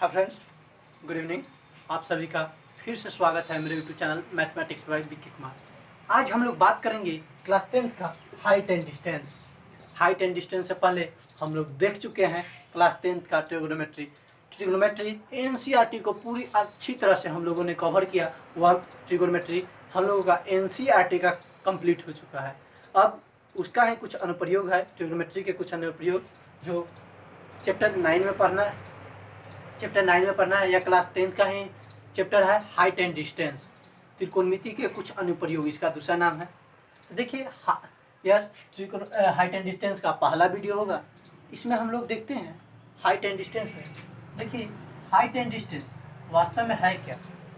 Hi friends, good evening. आप सभी का फिर से स्वागत है मेरे YouTube channel mathematics bye Vicky Kumar. आज हम लोग बात करेंगे क्लास 10th का height and distance. Height and distance से पहले हम लोग देख चुके हैं क्लास 10th का ट्रिग्नोमेट्री एनसीईआरटी को पूरी अच्छी तरह से हम लोगों ने कवर किया। वह ट्रिग्नोमेट्री हम लोगों का एनसीईआरटी का कंप्लीट हो चुका है। अब उसका ही कुछ अनुप्रयोग है, ट्रिग्नोमेट्री के कुछ अनुप्रयोग जो चैप्टर 9 में पढ़ना है या क्लास 10th का ही चैप्टर है हाइट एंड डिस्टेंस। त्रिकोणमिति के कुछ अनुप्रयोग इसका दूसरा नाम है। तो देखिए यह हाइट एंड डिस्टेंस का पहला वीडियो होगा। इसमें हम लोग देखते हैं हाइट एंड डिस्टेंस में। देखिए हाइट एंड डिस्टेंस वास्तव में है क्या।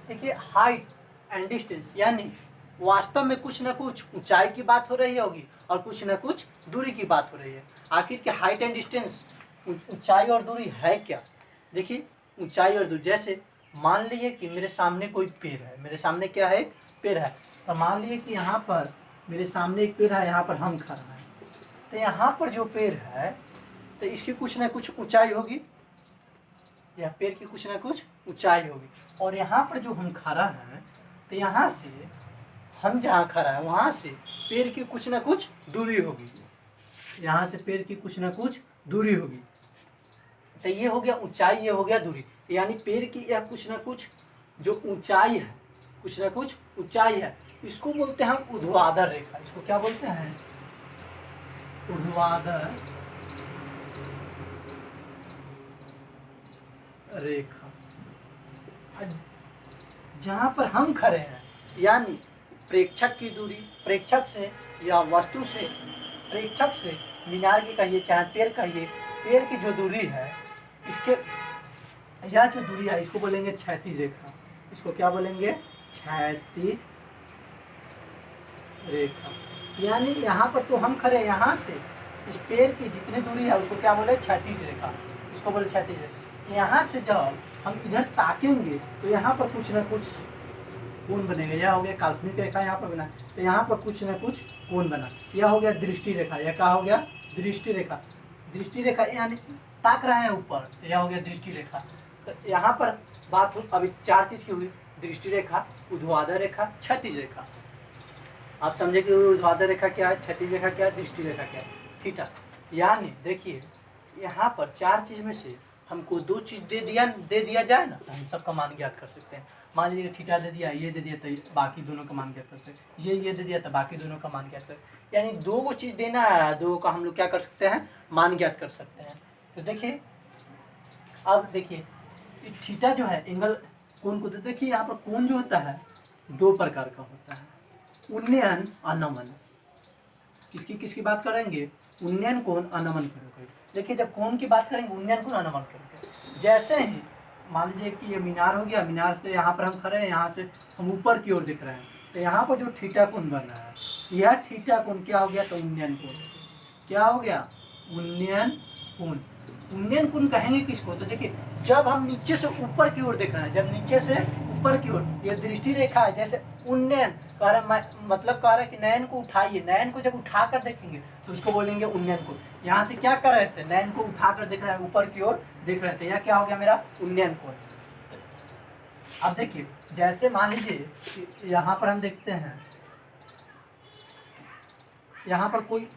देखिए हाइट एंड डिस्टेंस यानी वास्तव में कुछ ना कुछ ऊंचाई की बात हो रही होगी और कुछ ना कुछ दूरी की बात हो रही है। आखिर के हाइट एंड डिस्टेंस ऊंचाई और दूरी है क्या। देखिए ऊंचाई और दूरी, जैसे मान लीजिए कि मेरे सामने कोई पेड़ है। मेरे सामने क्या है, पेड़ है। तो मान लीजिए कि यहाँ पर मेरे सामने एक पेड़ है, यहाँ पर हम खड़ा हैं। तो यहाँ पर जो पेड़ है तो इसकी कुछ ना कुछ ऊंचाई होगी, यह पेड़ की कुछ ना कुछ ऊंचाई होगी। और यहाँ पर जो हम खड़ा हैं तो यहाँ से हम जहाँ खड़ा है वहाँ से पेड़ की कुछ ना कुछ दूरी होगी। यहाँ से पेड़ की कुछ ना कुछ दूरी होगी। तो ये हो गया ऊंचाई, ये हो गया दूरी। तो यानी पेड़ की यह कुछ ना कुछ जो ऊंचाई है, कुछ ना कुछ ऊंचाई है, इसको बोलते हैं हम ऊर्ध्वाधर रेखा। इसको क्या बोलते हैं, ऊर्ध्वाधर रेखा। जहाँ पर हम खड़े हैं यानी प्रेक्षक की दूरी, प्रेक्षक से या वस्तु से, प्रेक्षक से मीनार की कहिए चाहे पेड़ कहिए, पेड़ की जो दूरी है, इसके यह जो दूरी है इसको बोलेंगे क्षैतिज रेखा। इसको क्या बोलेंगे, क्षैतिज रेखा। यानी यहाँ पर तो हम खड़े, यहाँ से इस पेड़ की जितनी दूरी है उसको क्या बोले, क्षैतिज रेखा। इसको बोले क्षैतिज रेखा। यहाँ से जब हम इधर ताकेंगे तो यहाँ पर कुछ ना कुछ कोण बनेगा। यह हो गया काल्पनिक रेखा, यहाँ पर बना। तो यहाँ पर कुछ ना कुछ कोण बना। यह हो गया दृष्टि रेखा। यह क्या हो गया, दृष्टि रेखा। दृष्टि रेखा यानी ताक रहे हैं ऊपर, तो यह हो गया दृष्टि रेखा। तो यहाँ पर बात हो अभी चार चीज़ की हुई, दृष्टि रेखा, ऊर्ध्वाधर रेखा, क्षैतिज रेखा। आप समझे कि ऊर्ध्वाधर रेखा क्या है, क्षैतिज रेखा क्या है, दृष्टि रेखा क्या है, थीटा। यानी देखिए यहाँ पर चार चीज़ में से हमको दो चीज़ दे दिया जाए ना तो हम सबका मान ज्ञात कर सकते हैं। मान लीजिए थीटा दे दिया, ये दे दिया तो बाकी दोनों का मान ज्ञात कर सकते हैं। ये दे दिया तो बाकी दोनों का मान ज्ञात कर, यानी दो वो चीज़ देना है, दो का हम लोग क्या कर सकते हैं, मान ज्ञात कर सकते हैं। तो देखिए अब देखिए थीटा जो है एंगल कोण को, देखिए यहाँ पर कोण जो होता है दो प्रकार का होता है, उन्नयन अनमन। किसकी बात करेंगे, उन्नयन कोण अनमन कोण। देखिए जब कोण की बात करेंगे, उन्नयन कोण अनमन कोण। जैसे ही मान लीजिए कि ये मीनार हो गया, मीनार से यहाँ पर हम खड़े हैं, यहाँ से हम ऊपर की ओर दिख रहे हैं, तो यहाँ पर जो थीटा कोण बन रहा है, यह थीटा कोण क्या हो गया, तो उन्नयन कोण। क्या हो गया, उन्नयन कोण। उन्नयन कोण कहेंगे किसको, तो देखिए जब हम नीचे से ऊपर की ओर देख रहे हैं, जब नीचे से ऊपर की ओर, ये दृष्टि रेखा है। जैसे उन्नयन कह रहा है, मतलब कह रहा है कि नयन को उठाइए, नयन को जब उठा कर देखेंगे तो उसको बोलेंगे उन्नयन कोण। यहाँ से क्या कर रहे थे, नयन को उठा कर देख रहे हैं, ऊपर की ओर देख रहे थे, यह क्या हो गया मेरा उन्नयन कोण। अब देखिए जैसे मान लीजिए यहाँ पर हम देखते हैं, यहाँ पर कोई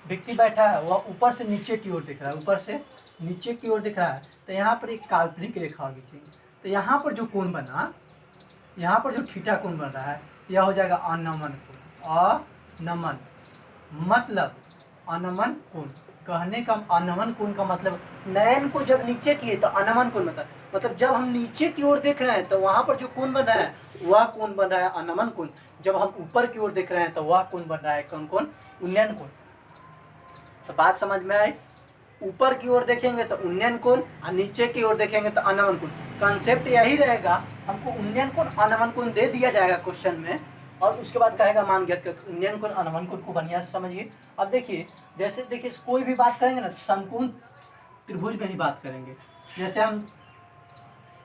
व्यक्ति बैठा है, वह ऊपर से नीचे की ओर दिख रहा है, ऊपर से नीचे की ओर दिख रहा है। तो यहाँ पर एक काल्पनिक रेखा होगी थी। तो यहाँ पर जो कोण बना, यहाँ पर जो थीटा कोण बन रहा है, यह हो जाएगा अनमन कोण। अनमन मतलब अनमन कोण, कहने का अनमन कोण का मतलब नयन को जब नीचे किए तो अनमन कोण मतलब जब हम नीचे की ओर देख रहे हैं तो वहाँ पर जो कोण बन रहा है वह कोण बन रहा है अनमन कोण। जब हम ऊपर की ओर देख रहे हैं तो वह कोण बन रहा है कौन कोण, उन्नयन कोण। तो बात समझ में आई, ऊपर की ओर देखेंगे तो उन्नयन कोण और नीचे की ओर देखेंगे तो अनमन कोण। कंसेप्ट यही रहेगा, हमको उन्नयन कोण अनमन कोण दे दिया जाएगा क्वेश्चन में, और उसके बाद कहेगा मान ज्ञात कर। उन्नयन कोण अनमन कोण को बढ़िया से समझिए। अब देखिए जैसे देखिए कोई भी बात करेंगे ना तो समकोण त्रिभुज में ही बात करेंगे। जैसे हम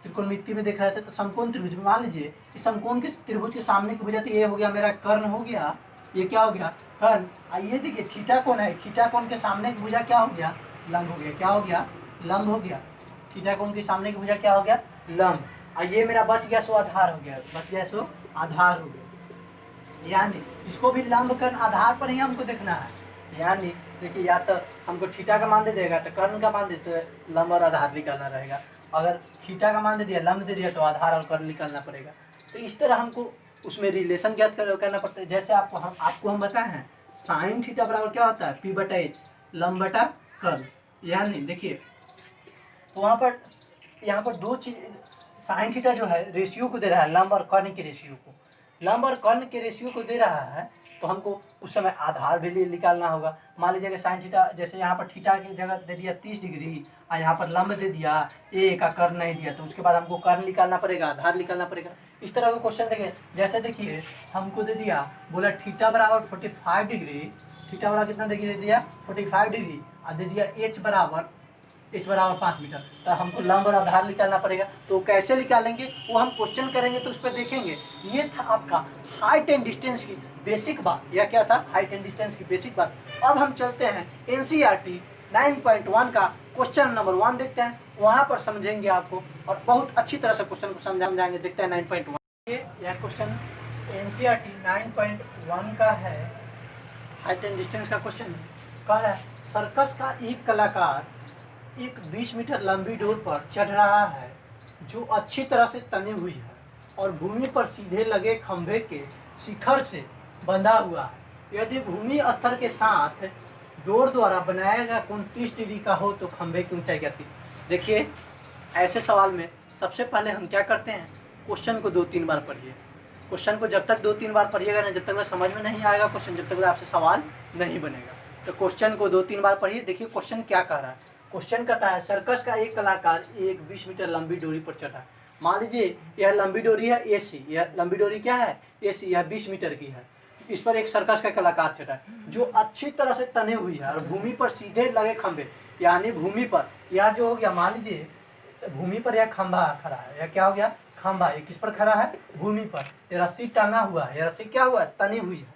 त्रिकोणमिति में देख रहे थे तो समकोण त्रिभुज में मान लीजिए कि समकोण के त्रिभुज के सामने की भुजा, तो ये हो गया मेरा कर्ण हो गया, ये क्या हो गया कर्ण। आइए देखिए थीटा कोण है, थीटा कोण के सामने की भुजा क्या हो गया, लंब हो गया। क्या हो गया, लंब हो गया। थीटा कोण के सामने की भुजा क्या हो गया, लंब। और ये मेरा बच गया सो आधार हो गया, बच गया सो आधार हो गया। यानी इसको भी लंब कर्ण आधार पर ही हमको देखना है। यानी देखिए, या तो हमको थीटा का मान दे देगा तो कर्ण का मान दे तो लंब और आधार निकालना रहेगा। अगर थीटा का मान दे दिया, लंब दे दिया, तो आधार और कर्ण निकालना पड़ेगा। तो इस तरह हमको उसमें रिलेशन ज्ञात करना पड़ता है। जैसे आपको हम बताए हैं साइन थीटा बराबर क्या होता है, P/H, लंब बटा कर्ण। यानी देखिए, तो यहाँ पर दो चीज, साइन थीटा जो है रेशियो को दे रहा है, लंब और कर्ण के रेशियो को, लंब और कर्ण के रेशियो को दे रहा है, तो हमको उस समय आधार भी निकालना होगा। मान लीजिए कि साइन थीटा, जैसे यहाँ पर थीटा की जगह दे दिया 30 डिग्री और यहाँ पर लंब दे दिया ए का, कर्ण नहीं दिया, तो उसके बाद हमको कर्ण निकालना पड़ेगा, आधार निकालना पड़ेगा। इस तरह का क्वेश्चन देंगे। जैसे देखिए, हमको दे दिया, बोला थीटा बराबर 45 डिग्री, थीटा बराबर कितना डिग्री दे दिया, 45 डिग्री, और दे दिया एच बराबर 5 मीटर। तो हमको लंब और आधार निकालना पड़ेगा। तो कैसे निकालेंगे वो हम क्वेश्चन करेंगे तो उस पर देखेंगे। ये था आपका हाइट एंड डिस्टेंस की बेसिक बात। यह क्या था, हाइट एंड डिस्टेंस की बेसिक बात। अब हम चलते हैं NCERT 9.1 का क्वेश्चन नंबर 1 देखते हैं, वहाँ पर समझेंगे आपको और बहुत अच्छी तरह से क्वेश्चन को समझाएंगे। देखते हैं 9.1। यह क्वेश्चन NCERT 9.1 का है, हाइट एंड डिस्टेंस का क्वेश्चन कह रहा है, सर्कस का एक कलाकार एक 20 मीटर लंबी डोर पर चढ़ रहा है जो अच्छी तरह से तनी हुई है और भूमि पर सीधे लगे खंभे के शिखर से बंधा हुआ है। यदि भूमि स्तर के साथ डोर द्वारा बनाया गया कोण 30 डिग्री का हो तो खंभे की ऊंचाई क्या थी। देखिए, ऐसे सवाल में सबसे पहले हम क्या करते हैं, क्वेश्चन को 2-3 बार पढ़िए। क्वेश्चन को जब तक 2-3 बार पढ़िएगा ना, जब तक समझ में नहीं आएगा क्वेश्चन, जब तक आपसे सवाल नहीं बनेगा। तो क्वेश्चन को 2-3 बार पढ़िए। देखिए क्वेश्चन क्या कह रहा है। क्वेश्चन कहता है, सर्कस का एक कलाकार एक 20 मीटर लंबी डोरी पर चढ़ा। मान लीजिए यह लंबी डोरी है AC, यह लंबी डोरी क्या है AC, यह 20 मीटर की है। इस पर एक सर्कस का कलाकार चढ़ा है जो अच्छी तरह से तने हुई है और भूमि पर सीधे लगे खंभे, यानी भूमि पर यह जो हो गया, मान लीजिए भूमि पर यह खंभा खड़ा है, यह क्या हो गया, खंभा। ये किस पर खड़ा है, भूमि पर। ये रस्सी टंगा हुआ है, यह रस्सी क्या हुआ है, तनी हुई है,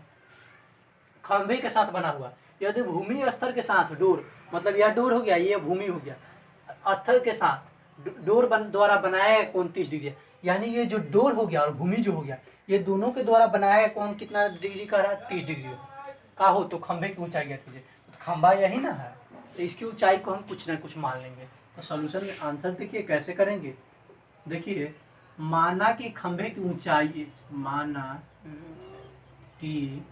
खंभे के साथ बना हुआ। यदि भूमि स्तर के साथ डोर, मतलब यह डोर हो गया, ये भूमि हो गया, स्तर के साथ डोर द्वारा बनाया कोण 30 डिग्री, यानी ये जो डोर हो गया और भूमि जो हो गया, ये दोनों के द्वारा बनाया कोण कितना डिग्री का रहा, 30 डिग्री का हो तो खंभे की ऊंचाई क्या थी। तो खंभा यही ना है, तो इसकी ऊंचाई को हम कुछ ना कुछ मान लेंगे। तो सोल्यूशन में आंसर देखिए कैसे करेंगे। देखिए, माना कि खंभे की ऊंचाई, माना कि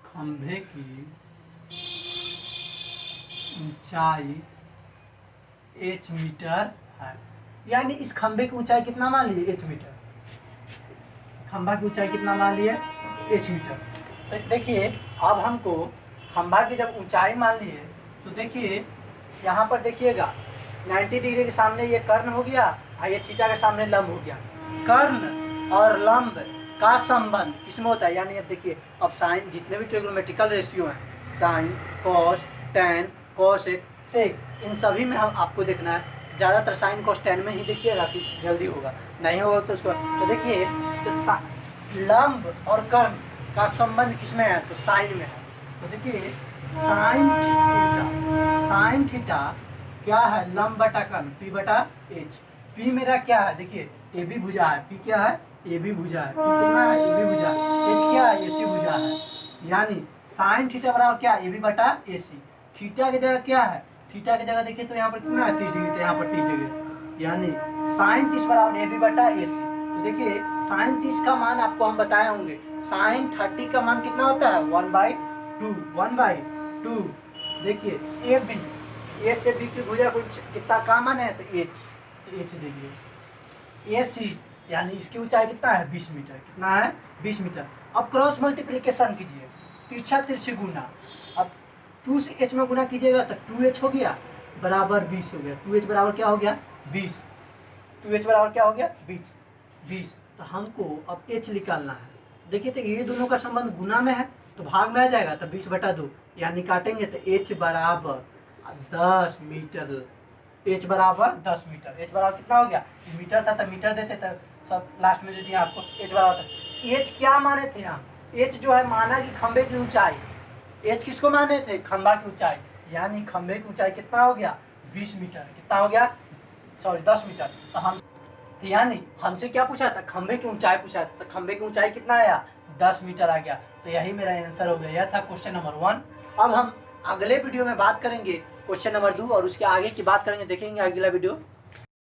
खंभे की ऊंचाई h मीटर है, यानी इस खंभे की ऊंचाई कितना मान लिए, h मीटर। खंभा की ऊंचाई कितना मान लिए, h मीटर। तो देखिए, अब हमको खंभा की जब ऊंचाई मान लिए तो देखिए यहाँ पर देखिएगा 90 डिग्री के सामने ये कर्ण हो गया और ये थीटा के सामने लंब हो गया। कर्ण और लंब का संबंध किसमें होता है, यानी अब देखिए, अब साइन जितने भी ट्रिग्नोमेट्रिकल रेशियो हैं, साइन, कॉस, टैन, कोसेक, सेक, इन सभी में हम आपको देखना है। ज़्यादातर साइन कॉस टैन में ही देखिएगा कि जल्दी होगा, नहीं होगा तो उसको। तो देखिए, तो लंब और कर्ण का संबंध किसमें है, तो साइन में है। तो देखिए साइन थीटा क्या है, लंब बटा कर्ण, P/H। P मेरा क्या है, देखिए AB भुजा है, P क्या है, AB भुजा है, P कितना है, AB भुजा, H क्या है, AC भुजा है। यानी साइन थीटा बराबर क्या है, AB/AC। थीटा की जगह क्या है, थीटा की जगह देखिए तो यहाँ पर कितना है, 30 डिग्री, तो यहाँ पर 30 डिग्री, यानी साइन 30 बराबर AB/AC। तो देखिए साइन 30 का मान आपको हम बताए होंगे, साइन 30 का मान कितना होता है, 1/2। देखिए AB, A से B की भुजा को कितना का मान है, तो H देखिए। AC यानी इसकी ऊंचाई कितना है, 20 मीटर। कितना है, 20 मीटर। अब क्रॉस मल्टीप्लिकेशन कीजिए, तिरछा तिरछी गुना। अब 2 से H में गुना कीजिएगा तो 2H हो गया बराबर 20 हो गया। 2H बराबर क्या हो गया, 20। 2H बराबर क्या हो गया, 20। तो हमको अब H निकालना है। देखिए, तो ये दोनों का संबंध गुना में है तो भाग में आ जाएगा, तो 20/2, यानी काटेंगे तो H बराबर 10 मीटर। H बराबर 10 मीटर। H बराबर कितना हो गया, मीटर था तो मीटर देते, तो सब लास्ट में दे दिया आपको। H बराबर H क्या माने थे हम, H जो है माना कि खंभे की ऊंचाई। H किसको माने थे, खंभा की ऊंचाई, यानी खंभे की ऊंचाई कितना हो गया, 20 मीटर। कितना हो गया, सॉरी 10 मीटर। तो यानी हमसे क्या पूछा था, खंबे की ऊंचाई पूछा था, तो खंबे की ऊंचाई कितना आया, 10 मीटर आ गया। तो यही मेरा आंसर हो गया, यह था क्वेश्चन नंबर 1। अब हम अगले वीडियो में बात करेंगे क्वेश्चन नंबर 2 और उसके आगे की बात करेंगे, देखेंगे अगला वीडियो।